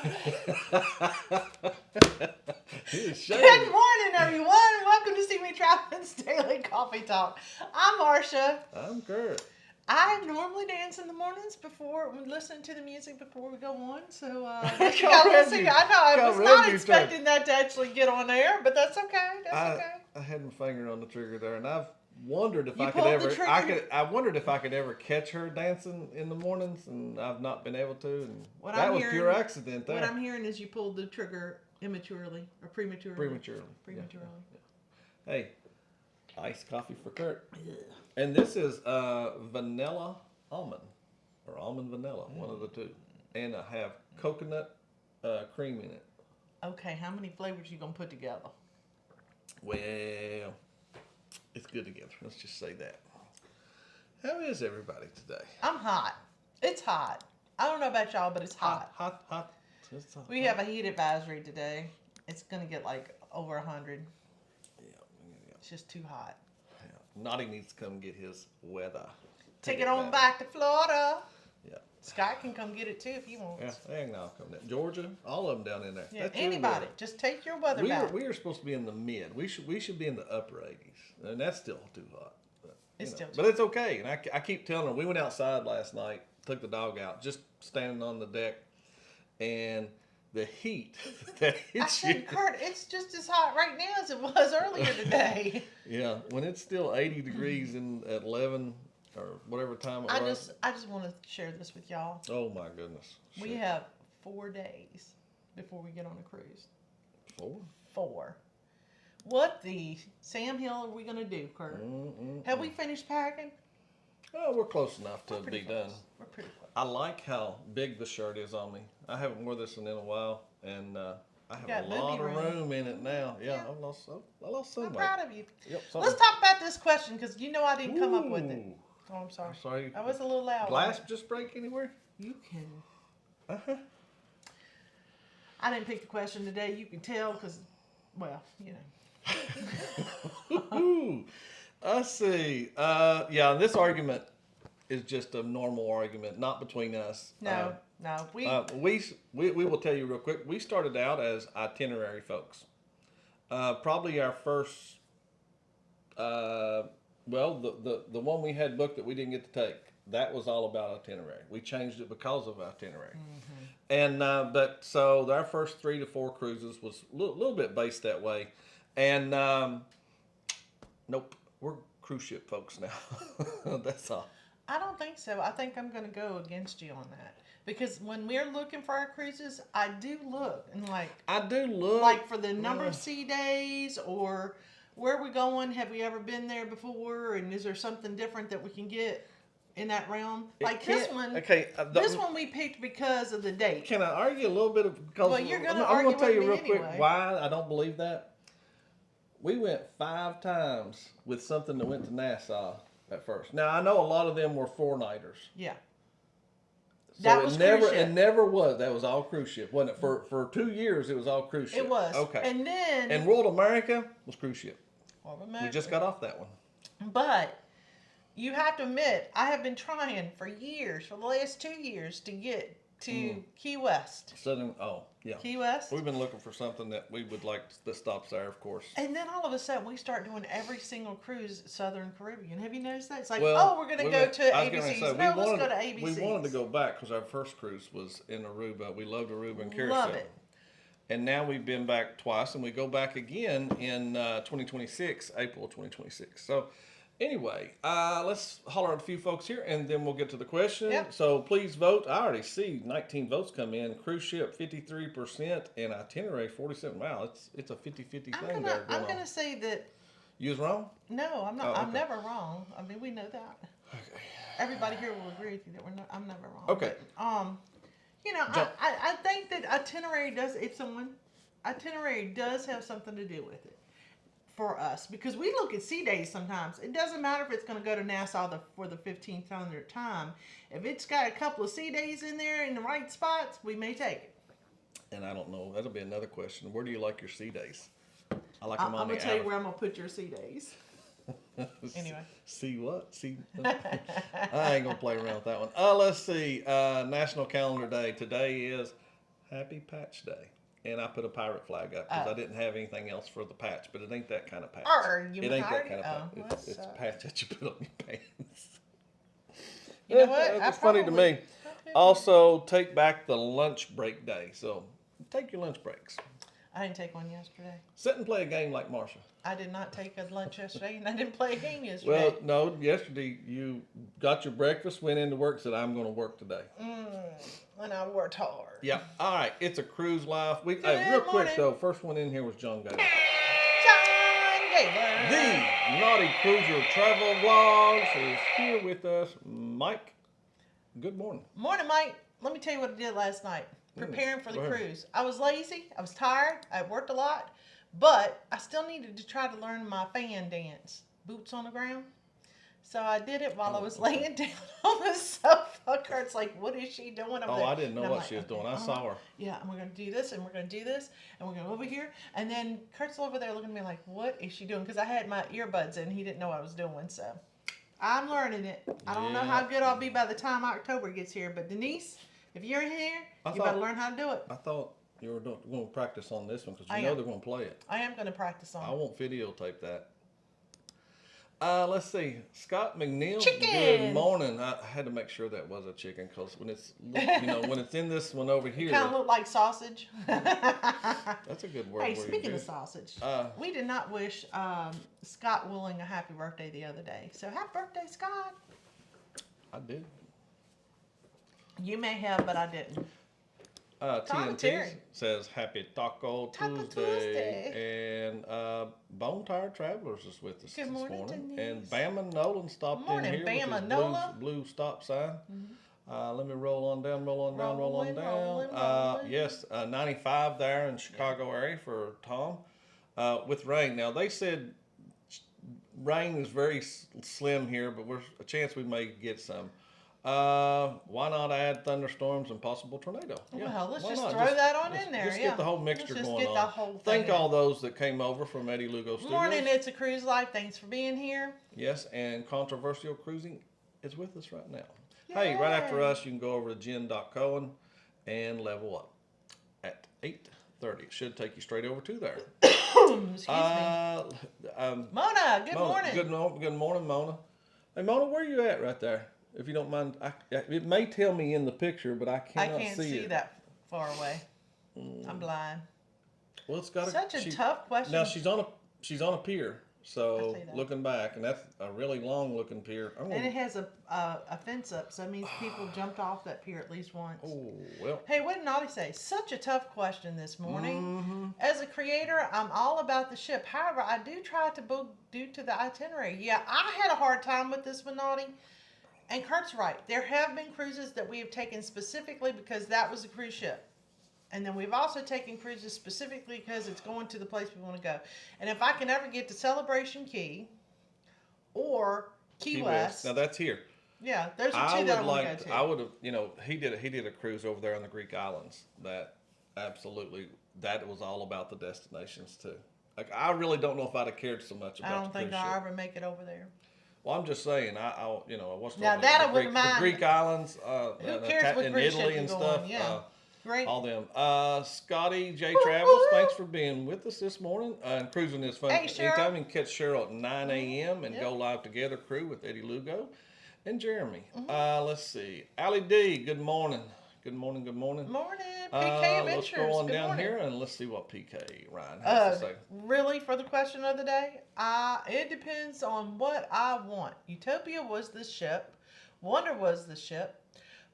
Good morning, everyone. Welcome to CME Traveling's Daily Coffee Talk. I'm Marsha. I'm Curt. I normally dance in the mornings before we listen to the music before we go on. So I I know I was not expecting that to actually get on air, but that's okay. That's okay. I had my finger on the trigger there, and I've wondered if You I could pulled the ever. trigger. I wondered if I could ever catch her dancing in the mornings, and I've not been able to. And What that I'm was hearing, pure accident there. What I'm hearing is you pulled the trigger immaturely or prematurely. Prematurely. Prematurely. Yeah. Hey, iced coffee for Curt. And this is vanilla almond or almond vanilla, one of the two, and I have coconut cream in it. Okay, how many flavors you gonna put together? Well, it's good together. Let's just say that. How is everybody today? I'm hot. It's hot. I don't know about y'all, but it's hot. Hot. We have a heat advisory today. It's gonna get like over 100. Yeah. It's just too hot. Yeah. Naughty needs to come get his weather. Take it on back to Florida. Yeah. Scott can come get it too if he wants. Yeah, they can all come down. Georgia, all of them down in there. Yeah, That's anybody. Just take your weather back. We are supposed to be in the mid. We should be in the upper 80s, and that's still too hot. But, but it's okay. And I keep telling her. We went outside last night, took the dog out, just standing on the deck, and the heat that hits I said, you. Curt, it's just as hot right now as it was earlier today. Yeah, when it's still 80 degrees at 11 or whatever time it was. I just want to share this with y'all. Oh my goodness. We have 4 days before we get on a cruise. 4? 4. What the Sam Hill are we going to do, Curt? Have we finished packing? Oh, we're close enough to be done. We're pretty close. I like how big the shirt is on me. I haven't worn this in a while, and I have a lot of room in it now. Yeah. I lost some I'm weight. proud of you. Yep, Let's talk about this question because you know I didn't come up with it. Oh, I'm sorry. Sorry. I was a little loud. Glass just break anywhere? You can. Uh-huh. I didn't pick the question today. You can tell because, well, you know. Let's see. Yeah, this argument is just a normal argument, not between us. No. We will tell you real quick. We started out as itinerary folks. Probably our first, the one we had booked that we didn't get to take. That was all about itinerary. We changed it because of itinerary. And but so our first 3 to 4 cruises was a little bit based that way. And nope, we're cruise ship folks now. That's all. I don't think so. I think I'm going to go against you on that. Because when we're looking for our cruises, I do look like for the number of sea days or where we're going. Have we ever been there before? And is there something different that we can get in that realm? Like this one. Okay. This one we picked because of the date. Can I argue a little bit? Because well, you're going to I'm argue going to tell you real anyway. quick why I don't believe that. We went 5 times with something that went to Nassau at first. Now I know a lot of them were 4-nighters. Yeah. So that was cruise ship. It never was. That was all cruise ship, wasn't it? For 2 years, it was all cruise ship. It was. Okay. And World America was cruise ship. World America. We just got off that one. But you have to admit, I have been trying for years, for the last 2 years, to get to Key West. Key West. We've been looking for something that we would like that stops there, of course. And then all of a sudden, we start doing every single cruise Southern Caribbean. Have you noticed that? It's like, we're going to go to ABC's. No, let's go to ABC's. We wanted to go back because our first cruise was in Aruba. We loved Aruba and Carousel. Love it. And now we've been back twice, and we go back again in 2026, April 2026. So anyway, let's holler at a few folks here, and then we'll get to the question. Yep. So please vote. I already see 19 votes come in. Cruise ship 53% and itinerary 47%. Wow, it's a 50-50 thing there. I'm gonna say that. You was wrong? No, I'm not. Oh, okay. I'm never wrong. I mean, we know that. Okay. Everybody here will agree with you that I'm never wrong. Okay. But, you know, I think that itinerary does have something to do with it. For us, because we look at sea days sometimes. It doesn't matter if it's going to go to Nassau for the 1500th time. If it's got a couple of sea days in there in the right spots, we may take it. And I don't know. That'll be another question. Where do you like your sea days? I like them on I'm going to tell you where I'm going to put your sea days. Anyway. See what? See? I ain't going to play around with that one. Let's see. National Calendar Day. Today is Happy Patch Day. And I put a pirate flag up because I didn't have anything else for the patch, but it ain't that kind of patch. You it ain't that already- kind of patch. well, It's a patch that you put on your pants. You know what? It's funny to me. Also, take back the lunch break day. So take your lunch breaks. I didn't take one yesterday. Sit and play a game like Marsha. I did not take a lunch yesterday, and I didn't play a game yesterday. Well, no, yesterday you got your breakfast, went into work, said, I'm going to work today. And I worked hard. Yeah. All right. It's a cruise life. Real morning. quick, though, first one in here was John Gaylor. John Gaylor. The Naughty Cruiser Travel Vlogs is here with us. Mike, good morning. Morning, Mike. Let me tell you what I did last night. Preparing for the cruise. I was lazy. I was tired. I worked a lot. But I still needed to try to learn my fan dance. Boots on the ground. So I did it while I was laying down on the sofa. Kurt's like, what is she doing? I didn't know what she was doing. I saw her. Yeah, and we're going to do this, and we're going to do this, and we're going to over here. And then Kurt's over there looking at me like, what is she doing? Because I had my earbuds in. He didn't know what I was doing. So I'm learning it. I don't know how good I'll be by the time October gets here. But Denise, if you're in here, you better learn how to do it. I thought you were going to practice on this one because you know they're going to play it. I am going to practice on it. I won't videotape that. Let's see. Scott McNeil. Chicken. Good morning. I had to make sure that was a chicken because when it's when it's in this one over here, kind of look like sausage. That's a good word. Hey, speaking of sausage, we did not wish Scott Willing a happy birthday the other day. So happy birthday, Scott. I did. You may have, but I didn't. TNT says Happy Taco Tuesday. And Bone Tired Travelers is with us this morning. Denise. And Bama Nolan stopped in here Bama with his Nola. blue stop sign. Let me roll on down. Rolling. Yes, 95 there in Chicago area for Tom. With rain. Now, they said rain is very slim here, but there's a chance we may get some. Why not add thunderstorms and possible tornado? Well, let's just throw that on in there. Just get the whole mixture going on. Get the whole thing. Thank all those that came over from Eddie Lugo Studios. Morning, It's a Cruise Life. Thanks for being here. Yes, and Controversial Cruising is with us right now. Yay. Hey, right after us, you can go over to jen.cohen and level up at 8:30. It should take you straight over to there. Excuse me. Mona, good morning. Good morning, Mona. Hey, Mona, where are you at right there? If you don't mind, it may tell me in the picture, but I cannot see it. I can't see that far away. I'm blind. Well, it's got such a tough question. Now she's on a pier, so looking back, and that's a really long looking pier. And it has a fence up, so that means people jumped off that pier at least once. Oh well. Hey, what did Naughty say? Such a tough question this morning. As a creator, I'm all about the ship. However, I do try to book due to the itinerary. Yeah, I had a hard time with this one, Naughty. And Kurt's right. There have been cruises that we have taken specifically because that was a cruise ship. And then we've also taken cruises specifically because it's going to the place we want to go. And if I can ever get to Celebration Key or Key West. Now that's here. Yeah, there's two that I want to go to. I would have, he did a cruise over there on the Greek islands that absolutely, that was all about the destinations too. Like, I really don't know if I'd have cared so much about I don't think I'll ever make it over there. Well, I'm just saying, I was now that I wouldn't mind. The Greek islands, who cares what in Greek Italy and stuff. Yeah, great. All them. Scotty J Travels, thanks for being with us this morning. And cruising is fun. Hey, Cheryl. Anytime you can catch Cheryl at 9 a.m. and go live together crew with Eddie Lugo and Jeremy. Let's see, Allie D. Good morning. Good morning. Morning, PK Adventures. Let's go on down here and let's see what PK Ryan has to say. Really, for the question of the day, it depends on what I want. Utopia was the ship. Wonder was the ship.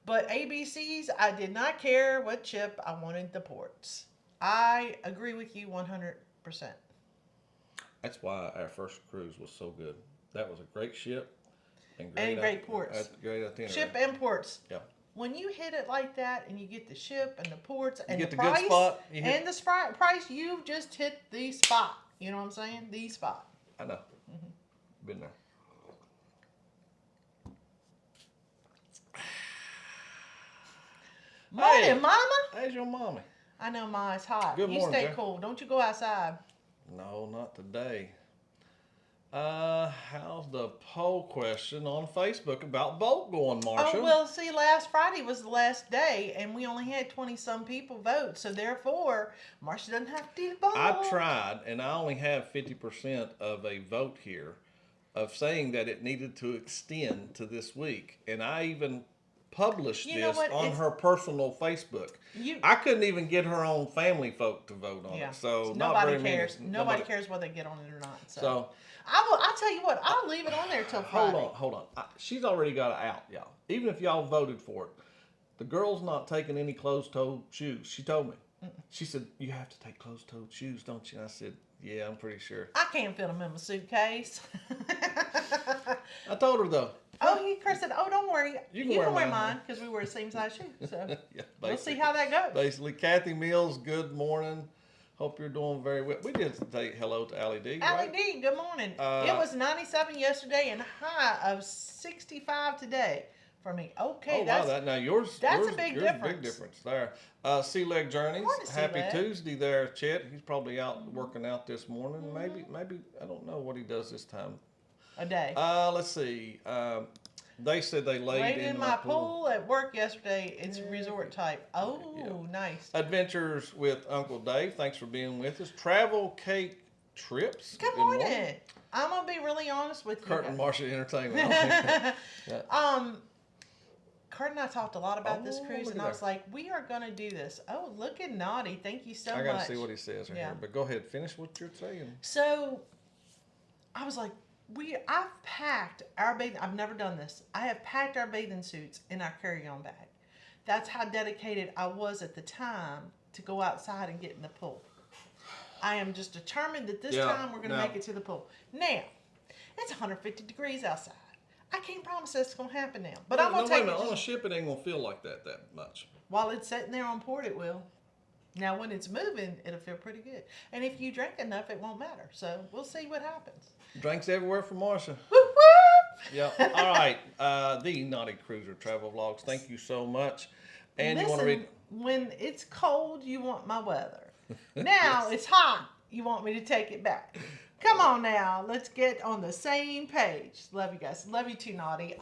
But ABCs, I did not care what ship. I wanted the ports. I agree with you 100%. That's why our first cruise was so good. That was a great ship. And great ports. Great itinerary. Ship and ports. Yeah. When you hit it like that and you get the ship and the ports and the price good spot, and the price, you've just hit the spot. You know what I'm saying? The spot. I know. Been there. Morning, Mama. How's your mommy? I know, Ma, it's hot. Good morning, you stay Jeff. cool. Don't you go outside. No, not today. How's the poll question on Facebook about vote going, Marsha? Oh, well, see, last Friday was the last day, and we only had 20-some people vote, so therefore, Marsha doesn't have to do the vote. I tried, and I only have 50% of a vote here of saying that it needed to extend to this week. And I even published this on her personal Facebook. I couldn't even get her own family folk to vote on it. So nobody cares. Nobody cares whether they get on it or not. So I'll tell you what, I'll leave it on there till Friday. Hold on. She's already got it out, y'all. Even if y'all voted for it, the girl's not taking any closed-toed shoes. She told me. She said, you have to take closed-toed shoes, don't you? And I said, yeah, I'm pretty sure. I can't fit them in my suitcase. I told her, though. Oh, Chris said, oh, don't worry. You can wear mine because we wear the same size shoes. So yeah, we'll see how that goes. Basically, Kathy Mills, good morning. Hope you're doing very well. We did say hello to Allie D. Allie D, good morning. It was 97 yesterday and a high of 65 today for me. Okay, that's a big difference there. Sea Leg Journeys, happy Tuesday there, Chet. He's probably out working out this morning. Maybe I don't know what he does this time a day. Let's see. They said they laid in my pool at work yesterday. It's resort type. Oh, nice. Adventures with Uncle Dave. Thanks for being with us. Travel Cake Trips. Good morning. I'm gonna be really honest with you. Curt and Marsha Entertainment. Curt and I talked a lot about this cruise, and I was like, we are gonna do this. Oh, look at Naughty. Thank you so much. I gotta see what he says right here. But go ahead, finish what you're saying. So, I was like, I've packed our bathing. I've never done this. I have packed our bathing suits in our carry-on bag. That's how dedicated I was at the time to go outside and get in the pool. I am just determined that this time we're going to make it to the pool. Now, it's 150 degrees outside. I can't promise that's going to happen now. But I'm going to take it. On a ship, it ain't going to feel like that much. While it's sitting there on port, it will. Now, when it's moving, it'll feel pretty good. And if you drink enough, it won't matter. So, we'll see what happens. Drinks everywhere for Marsha. Whoop, whoop. Yeah. All right. The Naughty Cruiser Travel Vlogs. Thank you so much. And listen, you want to read? When it's cold, you want my weather. Now it's hot. You want me to take it back. Come on now. Let's get on the same page. Love you guys. Love you too, Naughty.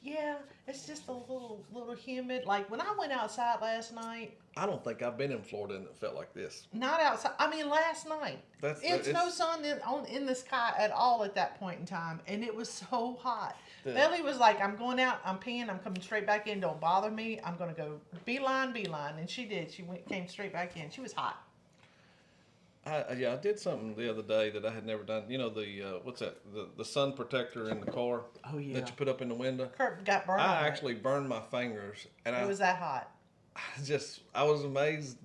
Yeah, it's just a little humid. Like when I went outside last night. I don't think I've been in Florida and it felt like this. Not outside. I mean, last night. It's no sun in the sky at all at that point in time, and it was so hot. Belly was like, I'm going out, I'm peeing, I'm coming straight back in, don't bother me. I'm going to go beeline. And she did. She came straight back in. She was hot. I did something the other day that I had never done. You know, what's that? The sun protector in the car. Oh, yeah. That you put up in the window. Kurt got burned. I actually burned my fingers. And it was that hot. I was amazed.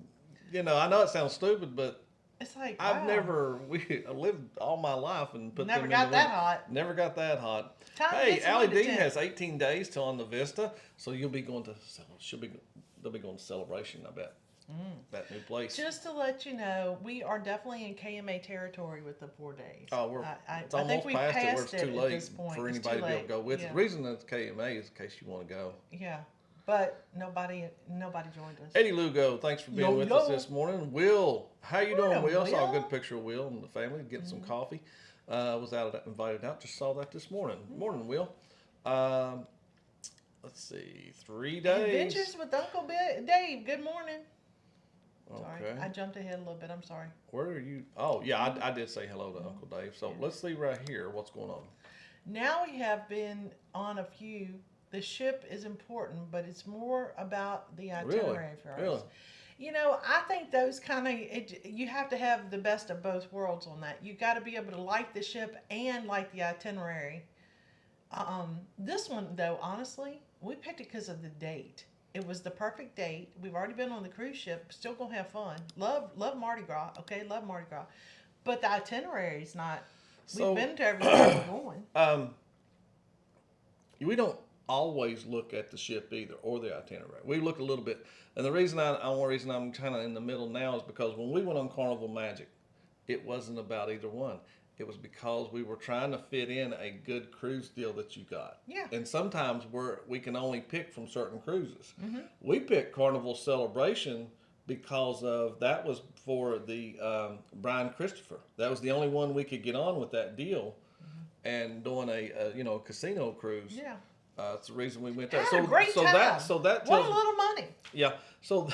You know, I know it sounds stupid, but it's like, wow. I lived all my life and put never them got in the that hot. Never got that hot. Hey, Allie D has 18 days till on the Vista, so you'll be going to. They'll be going to Celebration, I bet. That new place. Just to let you know, we are definitely in KMA territory with the 4 days. Oh, it's almost past it where it's too late for anybody to be able to go with it. The reason it's KMA is in case you want to go. Yeah, but nobody joined us. Eddie Lugo, thanks for being with us this morning. Will, how you doing, Will? I saw a good picture of Will and the family getting some coffee. Was invited out. Just saw that this morning. Morning, Will. Let's see, 3 days. Adventures with Uncle Dave. Good morning. Okay. Sorry, I jumped ahead a little bit. I'm sorry. Where are you? Oh, yeah, I did say hello to Uncle Dave. So let's see right here what's going on. Now we have been on a few. The ship is important, but it's more about the itinerary for us. Really? You know, I think those you have to have the best of both worlds on that. You got to be able to like the ship and like the itinerary. This one, though, honestly, we picked it because of the date. It was the perfect date. We've already been on the cruise ship. Still gonna have fun. Love Mardi Gras. Okay, love Mardi Gras. But the itinerary is not. We've been to everywhere we're going. We don't always look at the ship either or the itinerary. We look a little bit, and the reason only reason I'm kind of in the middle now is because when we went on Carnival Magic, it wasn't about either one. It was because we were trying to fit in a good cruise deal that you got. Yeah. And sometimes we can only pick from certain cruises. Mm-hmm. We picked Carnival Celebration because that was for the Brian Christopher. That was the only one we could get on with that deal. and doing a casino cruise. Yeah. That's the reason we went there. Had a great time. That What tells a little money. yeah. So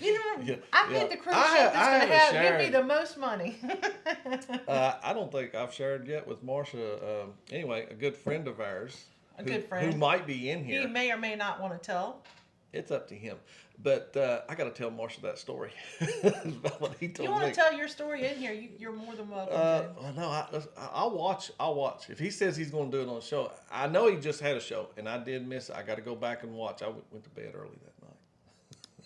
You know, yeah, I think the cruise ship that's going to give me the most money. I don't think I've shared yet with Marsha. Anyway, a good friend of ours, Good friend who might be in here. He may or may not want to tell. It's up to him. But I got to tell Marsha that story about what he told me. You want to tell your story in here? You're more than welcome to. Well, no, I'll watch. I'll watch. If he says he's going to do it on a show, I know he just had a show, and I did miss it. I got to go back and watch. I went to bed early that night.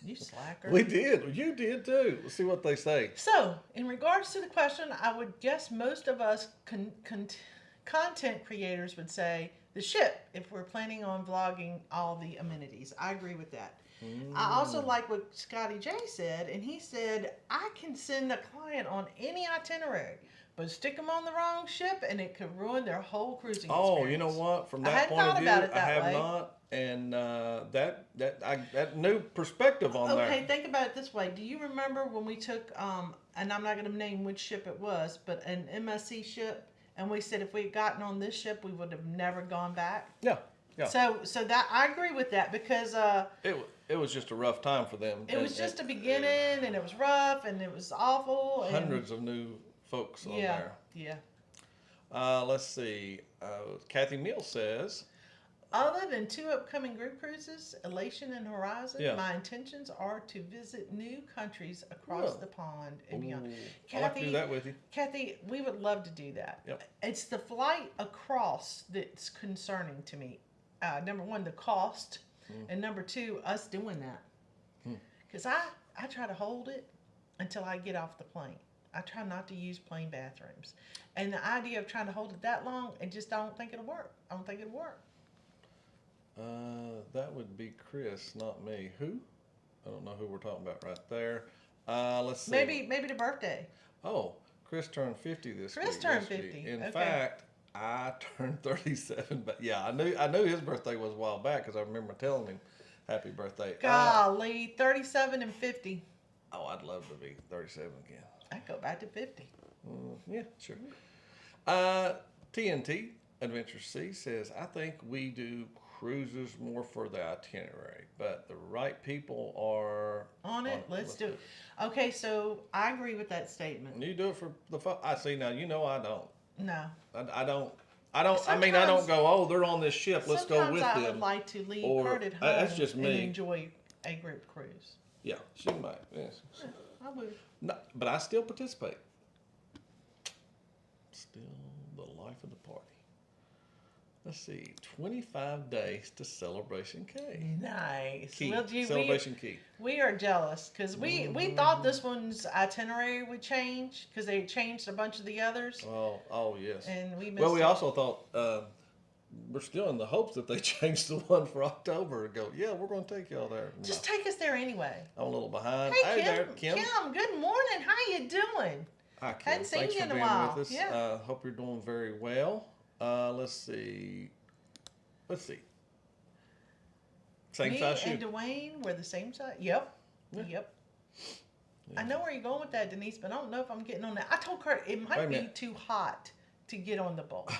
You slacker. We did. You did too. Let's see what they say. So, in regards to the question, I would guess most of us content creators would say the ship if we're planning on vlogging all the amenities. I agree with that. I also like what Scotty J said, and he said, I can send a client on any itinerary, but stick them on the wrong ship and it could ruin their whole cruising experience. Oh, you know what? From that point of view, I have not. And that new perspective on there. Okay, think about it this way. Do you remember when we took, and I'm not going to name which ship it was, but an MSC ship, and we said if we had gotten on this ship, we would have never gone back? Yeah. Yeah. So that I agree with that because it was just a rough time for them. It was just a beginning, and it was rough, and it was awful. And hundreds of new folks on there. Yeah. Let's see. Kathy Mills says, other than 2 upcoming group cruises, Elation and Horizon, my intentions are to visit new countries across the pond and beyond. Kathy, I'd like to do that with you. Kathy, we would love to do that. Yep. It's the flight across that's concerning to me. Number 1, the cost, and number 2, us doing that. Because I try to hold it until I get off the plane. I try not to use plane bathrooms. And the idea of trying to hold it that long, I don't think it'll work. I don't think it'll work. That would be Chris, not me. Who? I don't know who we're talking about right there. Let's see. Maybe the birthday. Oh, Chris turned 50 this week. Chris turned 50. In fact, I turned 37. But yeah, I knew his birthday was a while back because I remember telling him happy birthday. Golly, 37 and 50. Oh, I'd love to be 37 again. I'd go back to 50. Yeah, sure. TNT Adventure C says, I think we do cruises more for the itinerary, but the right people are on it. Let's do it. Okay, so I agree with that statement. You do it for the fun. I see now. You know I don't. No. I don't. I mean, I don't go, oh, they're on this ship. Let's go with them. Sometimes I would like to leave Curt at home that's just me. and enjoy a group cruise. Yeah, she might. Yes. Yeah, I would. No, but I still participate. Still the life of the party. Let's see, 25 days to Celebration Key. Nice. Key. Well, gee, Celebration Key. We are jealous because we thought this one's itinerary would change because they changed a bunch of the others. Oh yes. And we missed we also thought we're still in the hopes that they changed the one for October and go, yeah, we're going to take y'all there. Just take us there anyway. I'm a little behind. Hey, Kim, there, Kim. Kim, good morning. How you doing? Hi, Kim. Hadn't seen Thanks you for in a being while. with us. Yeah. Hope you're doing very well. Let's see. Same size shoe. Me and Dwayne were the same size. Yep. Yeah. Yep. I know where you're going with that, Denise, but I don't know if I'm getting on that. I told Curt it might be too hot to get on the boat.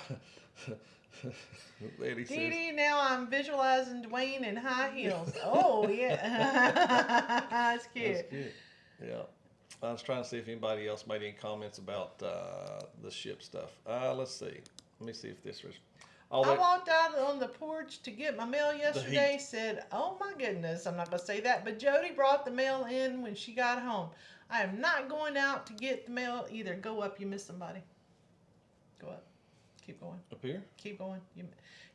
Dee, now I'm visualizing Dwayne in high heels. Oh, yeah. That's cute. That's cute. Yeah. I was trying to see if anybody else made any comments about the ship stuff. Let's see. Let me see if this was... I walked out on the porch to get my mail yesterday, said, oh my goodness, I'm not going to say that, but Jody brought the mail in when she got home. I am not going out to get the mail either. Go up, you missed somebody. Go up. Keep going. Up here? Keep going.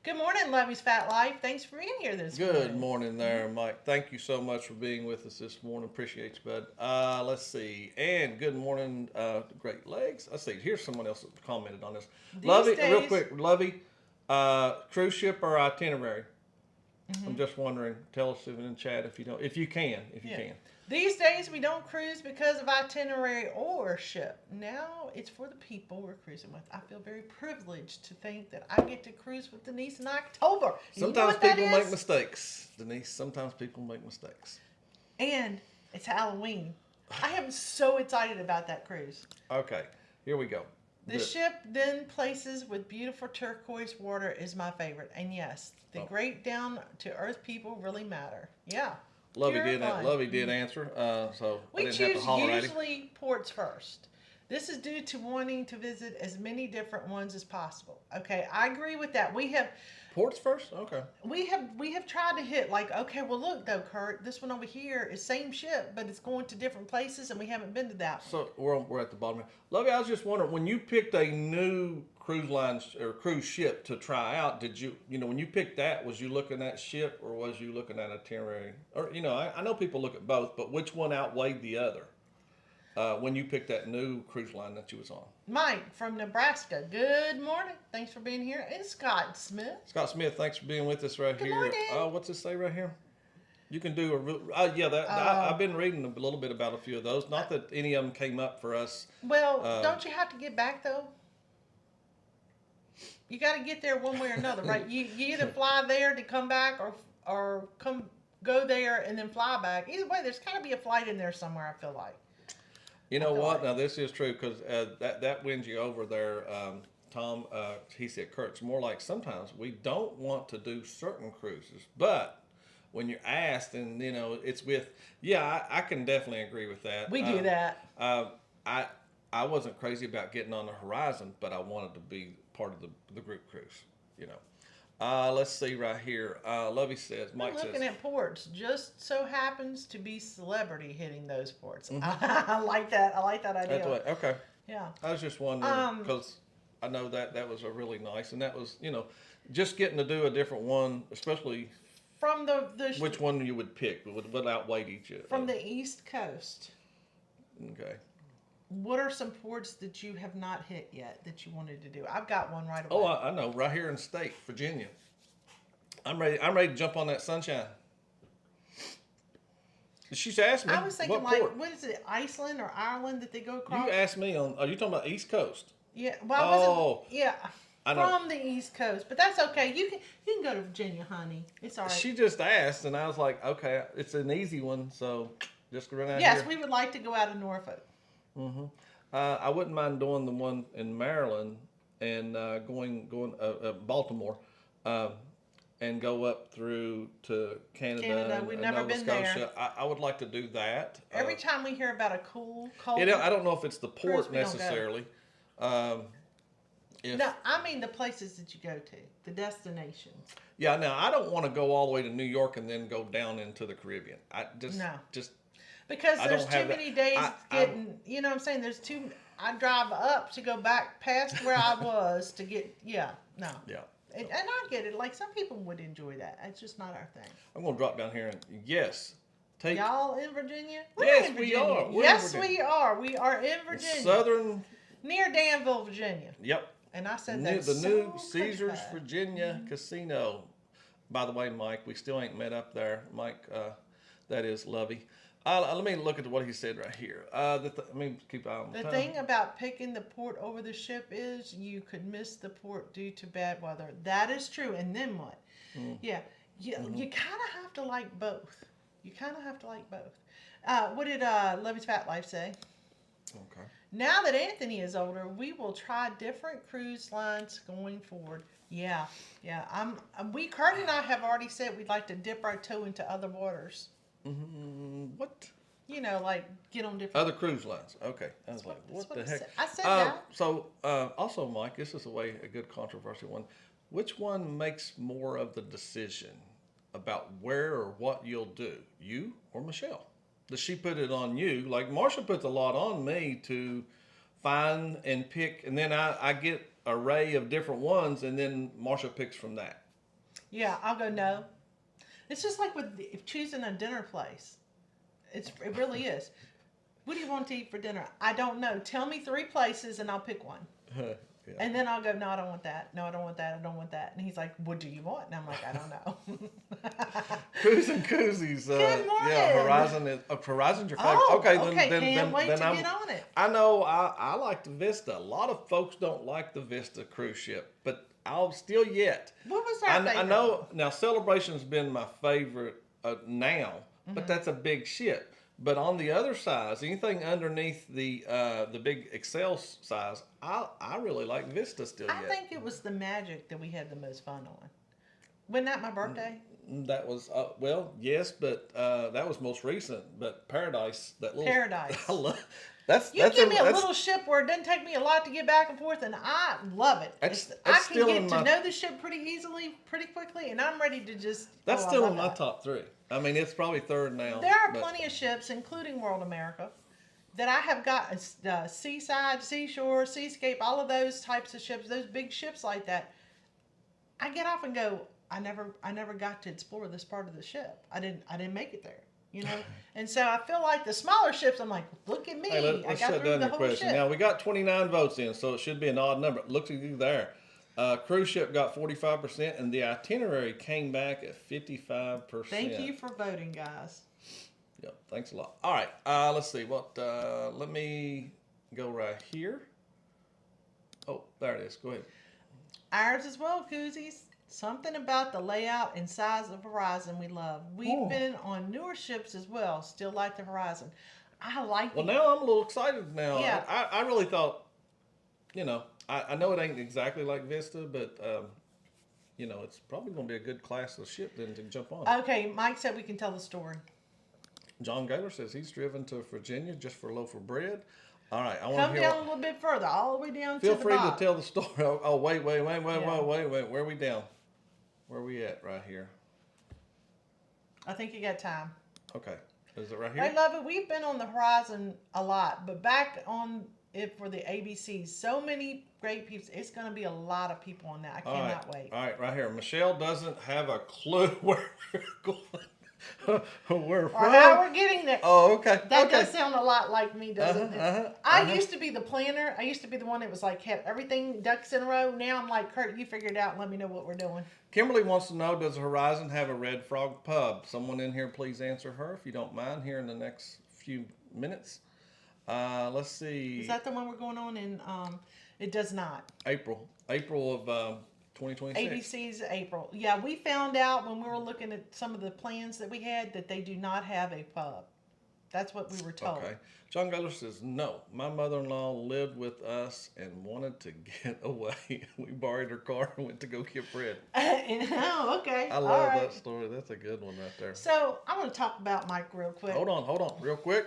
Good morning, Lovey's Fat Life. Thanks for being here this morning. Good morning there, Mike. Thank you so much for being with us this morning. Appreciate you, bud. Let's see. And good morning, Great Legs. Let's see. Here's someone else that commented on this. Lovey, real quick, Lovey, cruise ship or itinerary? I'm just wondering. Tell us in the chat if you can. These days we don't cruise because of itinerary or ship. Now it's for the people we're cruising with. I feel very privileged to think that I get to cruise with Denise in October. Sometimes people make mistakes, Denise. Sometimes people make mistakes. And it's Halloween. I am so excited about that cruise. Okay, here we go. The ship then places with beautiful turquoise water is my favorite. And yes, the great down to earth people really matter. Yeah. Lovey did answer. So we I didn't choose have to holler at him. usually ports first. This is due to wanting to visit as many different ones as possible. Okay, I agree with that. We have ports first. Okay. We have tried to hit like, okay, well look though, Curt, this one over here is same ship, but it's going to different places, and we haven't been to that one. So we're at the bottom. Lovey, I was just wondering, when you picked a new cruise line or cruise ship to try out, did you when you picked that, was you looking at ship or was you looking at itinerary? Or I know people look at both, but which one outweighed the other? When you picked that new cruise line that you was on. Mike from Nebraska. Good morning. Thanks for being here. And Scott Smith. Scott Smith, thanks for being with us right Good here. Morning. What's it say right here? You can do a real. I've been reading a little bit about a few of those. Not that any of them came up for us. Well, don't you have to get back though? You got to get there one way or another, right? You either fly there to come back, or go there and then fly back. Either way, there's got to be a flight in there somewhere. I feel like. You know what? Now this is true because that wins you over there, Tom. He said, Curt, it's more like sometimes we don't want to do certain cruises, but when you're asked, and it's with. Yeah, I can definitely agree with that. We do that. I wasn't crazy about getting on the Horizon, but I wanted to be part of the group cruise. Let's see right here. Lovey says, Mike says. Looking at ports, just so happens to be celebrity hitting those ports. Mm-hmm. I like that. I like that idea. Okay. Yeah. I was just wondering because I know that was a really nice, and that was just getting to do a different one, especially from the which one you would pick would outweigh each other. From the East Coast. Okay. What are some ports that you have not hit yet that you wanted to do? I've got one right away. Oh, I know. Right here in state, Virginia. I'm ready to jump on that sunshine. She's asked me. I was thinking, port? what is it, Iceland or Ireland that they go across? You asked me are you talking about East Coast? Yeah. Well, from the East Coast, but that's okay. You can go to Virginia, honey. It's all right. She just asked, and I was like, okay, it's an easy one, so just run out here. Yes, we would like to go out of Norfolk. Mm-hmm. I wouldn't mind doing the one in Maryland and going Baltimore, and go up through to Canada. We've and never Nova been Scotia. there. I would like to do that. Every time we hear about a cold. I don't know if it's the port necessarily. No, I mean the places that you go to, the destinations. Yeah, now I don't want to go all the way to New York and then go down into the Caribbean. Because there's too many days getting, you know what I'm saying? I drive up to go back past where I was to get, no. Yeah. And I get it. Like, some people would enjoy that. It's just not our thing. I'm going to drop down here and, yes. Y'all in Virginia? Yes, we are. Yes, we are. We are in Virginia. Southern. Near Danville, Virginia. Yep. And I said that the new Caesars Virginia Casino. By the way, Mike, we still ain't met up there. Mike, that is Lovey. Let me look at what he said right here. Let me keep an eye on the time. Thing about picking the port over the ship is you could miss the port due to bad weather. That is true. And then what? Yeah. You kind of have to like both. What did Lovey's Fat Life say? Okay. Now that Anthony is older, we will try different cruise lines going forward. Yeah. Curt and I have already said we'd like to dip our toe into other waters. What? Like get on different other cruise lines. Okay. I was like, what the heck? I said that. So, also, Mike, this is a good controversial one. Which one makes more of the decision about where or what you'll do? You or Michelle? Does she put it on you? Like Marsha puts a lot on me to find and pick, and then I get an array of different ones, and then Marsha picks from that. Yeah, I'll go no. It's just like with choosing a dinner place. It really is. What do you want to eat for dinner? I don't know. Tell me 3 places and I'll pick one. Yeah. And then I'll go, no, I don't want that. No, I don't want that. I don't want that. And he's like, what do you want? And I'm like, I don't know. Cruise and Koozies. Good morning. Yeah, Horizon's your favorite. Oh, then can't wait to I'm, get on it. I know I like the Vista. A lot of folks don't like the Vista cruise ship, but I'll still yet. What was our favorite? I know now Celebration's been my favorite now, but that's a big ship. But on the other size, anything underneath the big Excel size, I really like Vista still I yet. think it was the Magic that we had the most fun on. Wasn't that my birthday? That was well, yes, but that was most recent. But Paradise, that little Paradise. I love. That's You give me a little ship where it doesn't take me a lot to get back and forth, and I love it. I can get to know the ship pretty easily, pretty quickly, and I'm ready to just. That's still in my top 3. I mean, it's probably third now. There are plenty of ships, including World America, that I have got seaside, seashore, seascape, all of those types of ships, those big ships like that. I get off and go, I never got to explore this part of the ship. I didn't make it there. You know, and so I feel like the smaller ships. I'm like, look at me! Hey, let's I got shut through down the your whole question. ship. Now we got 29 votes in, so it should be an odd number. Look at you there. Cruise ship got 45%, and the itinerary came back at 55%. Thank you for voting, guys. Yep, thanks a lot. All right, let's see. Let me go right here. Oh, there it is. Go ahead. Ours as well, koozies. Something about the layout and size of Horizon we love. We've been on newer ships as well. Still like the Horizon. I like. Well, now I'm a little excited now. Yeah. I really thought, you know, I know it ain't exactly like Vista, but you know, it's probably going to be a good class of ship then to jump on. Okay, Mike said we can tell the story. John Gaylor says he's driven to Virginia just for a loaf of bread. All right, I want Come to hear. down a little bit further, all the way down to Feel the free bottom. to tell the story. Oh, wait. Yeah. Where are we down? Where are we at right here? I think you got time. Okay. Is it right here? I love it. We've been on the Horizon a lot, but back on it for the ABC, so many great people. It's going to be a lot of people on that. I cannot wait. All right, right here. Michelle doesn't have a clue where we're going. We're or how we're getting there. Oh, okay. That does sound a lot like me, doesn't it? I Uh-huh. used to be the planner. I used to be the one that was like kept everything ducks in a row. Now I'm like, Curt, you figure it out and let me know what we're doing. Kimberly wants to know, does Horizon have a Red Frog pub? Someone in here, please answer her if you don't mind here in the next few minutes. Let's see. Is that the one we're going on in? It does not. April of 2026. ABC's April. Yeah, we found out when we were looking at some of the plans that we had that they do not have a pub. That's what we were told. Okay. John Gaylor says, no, my mother-in-law lived with us and wanted to get away. We borrowed her car and went to go get bread. Oh, okay. I love that story. That's a good one right there. So I want to talk about Mike real quick. Hold on, real quick.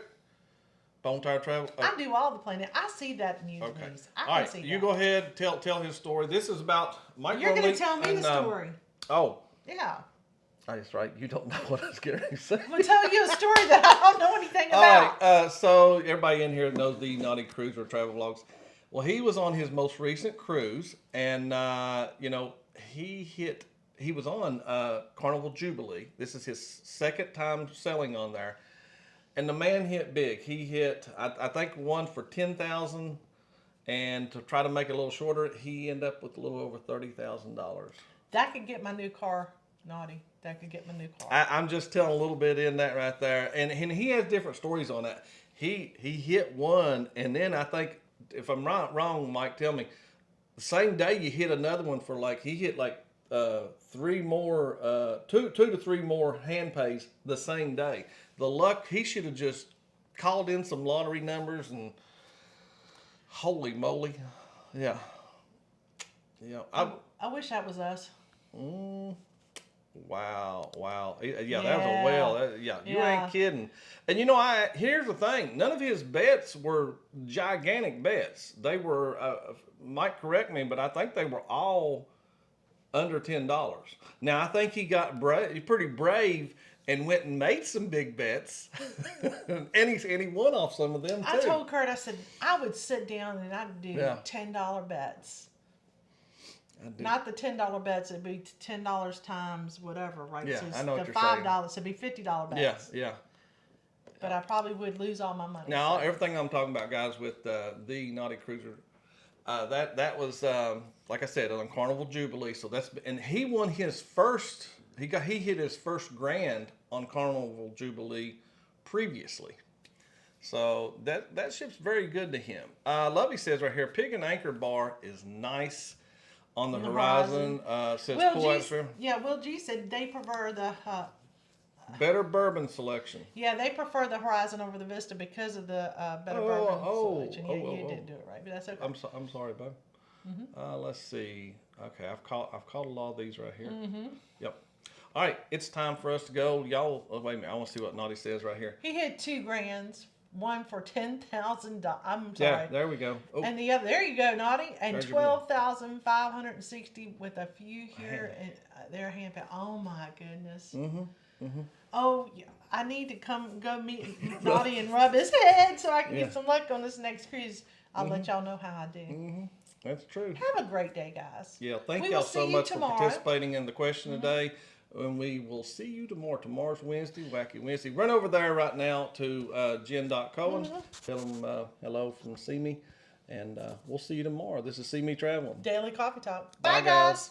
Bone Tire Travel. I do all the planning. I see that news. Okay. I All can right, see you that. go ahead. Tell his story. This is about Mike. You're going to tell me and, the story. Oh. Yeah. That's right. You don't know what I was getting to say. I'm going to tell you a story that I don't know anything about. All right. So everybody in here knows the Naughty Cruiser travel vlogs. Well, he was on his most recent cruise, and you know, he was on Carnival Jubilee. This is his second time sailing on there. And the man hit big. He hit, I think, one for $10,000, and to try to make it a little shorter, he ended up with a little over $30,000. That could get my new car, Naughty. That could get my new car. I'm just telling a little bit in that right there, and he has different stories on that. He hit one, and then I think, if I'm wrong, Mike, tell me. The same day you hit another one for he hit three more, two to three more hand pays the same day. The luck, he should have just called in some lottery numbers and holy moly. Yeah. I wish that was us. Wow. Yeah, that was a whale. You ain't kidding. And here's the thing. None of his bets were gigantic bets. They were, Mike correct me, but I think they were all under $10. Now, I think he got pretty brave and went and made some big bets, and he won off some of them too. I told Curt, I said, I would sit down and I'd do $10 bets. Not the $10 bets, it'd be $10 times whatever, right? Yeah, So I know what you're $5, saying. it'd be $50 bets. Yeah. But I probably would lose all my money. Now, everything I'm talking about, guys, with the Naughty Cruiser, that was like I said on Carnival Jubilee. So and he won his first. He hit his first grand on Carnival Jubilee previously. So that ship's very good to him. Lovey says right here, Pig and Anchor Bar is nice on the Horizon. Says cool atmosphere. Yeah, Will G said they prefer the Better bourbon selection. Yeah, they prefer the Horizon over the Vista because of the better bourbon selection. Yeah, you didn't do it right, but that's okay. I'm sorry, bud. Let's see. Okay, I've caught a lot of these right here. Yep. All right, it's time for us to go, y'all. Oh, wait a minute, I want to see what Naughty says right here. He had 2 grands, one for $10,000. I'm sorry. Yeah, there we go. Oh. And the other, there you go, Naughty, and 12,560 with a few here and their hand. Oh my goodness. Oh, yeah, I need to go meet Naughty and rub his head so I can get some luck on this next cruise. I'll let y'all know how I do. That's true. Have a great day, guys. Yeah, thank y'all so much for participating in the question today. And we will see you tomorrow. Tomorrow's Wednesday, Wacky Wednesday. Run over there right now to Jen.Cohen. Tell them hello from CME. And we'll see you tomorrow. This is CME Traveling. Daily Coffee Talk. Bye, guys.